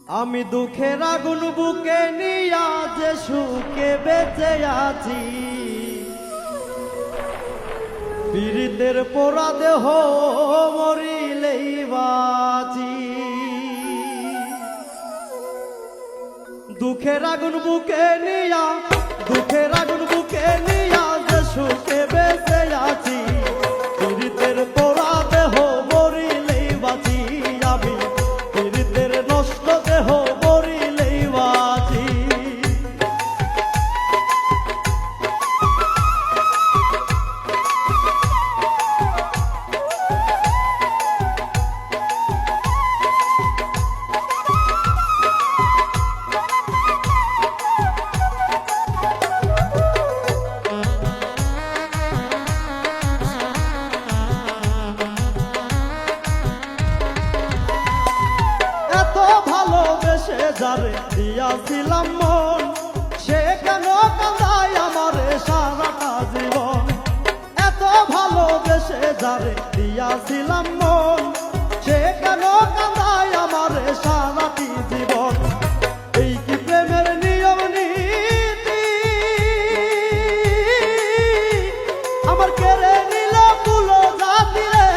আমি দুঃখের আগুন বুকে নিয়া যে সুখে বেঁচে আছি, পীড়িতের পোড়া দেহ মরিলেই বাঁচি। দুঃখের আগুন বুকে নিয়া, দুঃখের আগুন বুকে নিয়া যে সুখে বেঁচে আছি, পীড়িতের পোড়া দেহ মরিলেই বাঁচি। আমি পীড়িতের নষ্ট দেহ মরিলেই বাঁচি। যারে দিয়াছিলাম মন, সে কেন কাঁদায় আমারে সারাটা জীবন। এত ভালোবেসে যারে দিয়াছিলাম মন, সে কেন কাঁদায় আমারে সারাটি জীবন। এই কি প্রেমের নিয়ম নীতি, আমার কেড়ে নিল কুলো জাতি রে।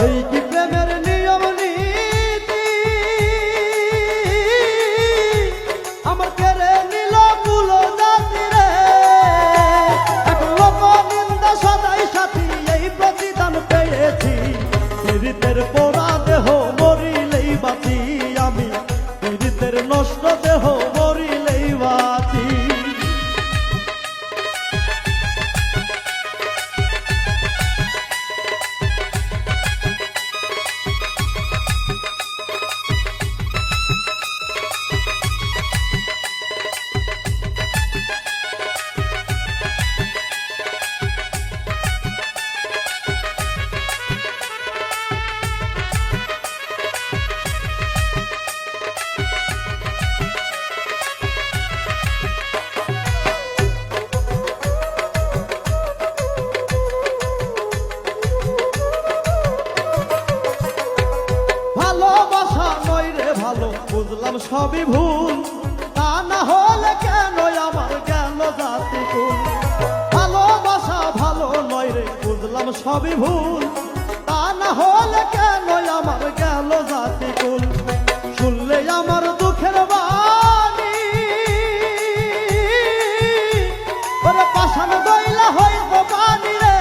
এই কি প্রেমের নিয়ম নীতি, আমার কেড়ে নিল কুলো জাতি রে। এখন লোক নিন্দা সদাই সাথী এই প্রতিদান পেয়েছি, পীড়িতের পোড়া দেহ মরিলেই বাঁচি। আমি পীড়িতের নষ্ট দেহ মরিলেই বাঁচি। ভালো বুঝলাম সবই ভুল, তা না হলে কেন আমার গেল জাতি কুল। ভালোবাসা ভালো নয় রে বুঝলাম সবই ভুল, তা না হলে কেন আমার গেল জাতি কুল। শুনলে আমার দুঃখের বাণী, ওরে পাষাণ দইলা হইব পানি রে।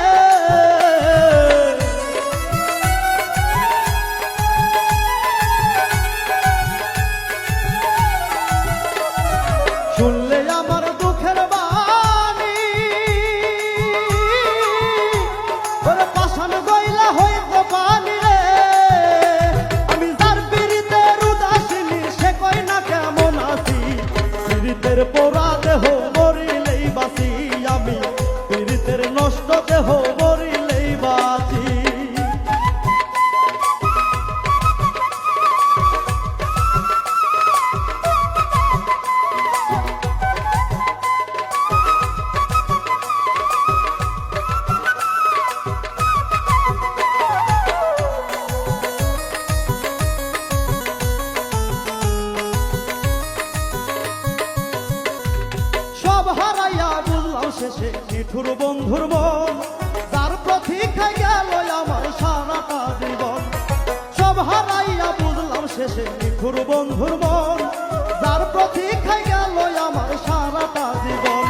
শুনলে আমার দুঃখের বাণী, ওরে পাষাণ গইলা হইব পানি রে। আমি যার পীড়িতের উদাসিনী, সে কই না কেমন আছি, পীড়িতের পোড়া দেহ মরিলেই বাঁচি। আমি পীড়িতের নষ্ট দেহ মরিলেই বাঁচি। সব হারাইয়া বুঝলাম শেষে নিঠুর বন্ধুর মন, যার প্রতীক্ষায় গেল আমার সারাটা জীবন। সব হারাইয়া বুঝলাম শেষে নিঠুর বন্ধুর মন, যার প্রতীক্ষায় গেল আমার সারাটা জীবন।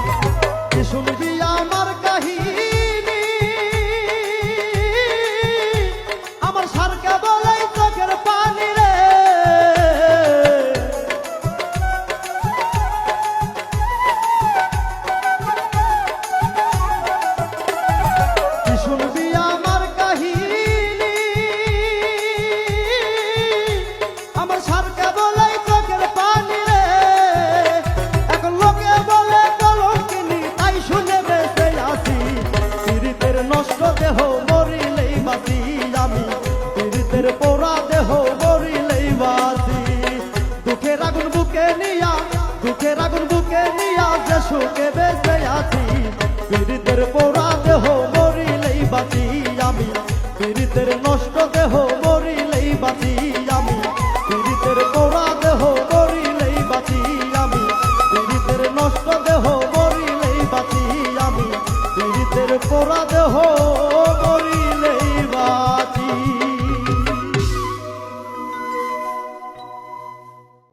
কি শুনবি আমার কাহিনী, আমার সারকে বলাই চোখের পানি রে। শুনবি আমার কাহিনী, আমার সারকে বলাই চোখের পানি রে। এখন লোকে বলে কলঙ্কিনী, তাই শুনে বেঁচে আছি, পীড়িতের নষ্ট দেহ মরিলেই বাঁচি। আমি পীড়িতের পোড়া দেহ মরিলেই বাঁচি। দুঃখের আগুন বুকে নিয়া, দুঃখের আগুন বুকে নিয়া যে সুখে বেঁচে আছি, আমি পীড়িতের নষ্ট দেহ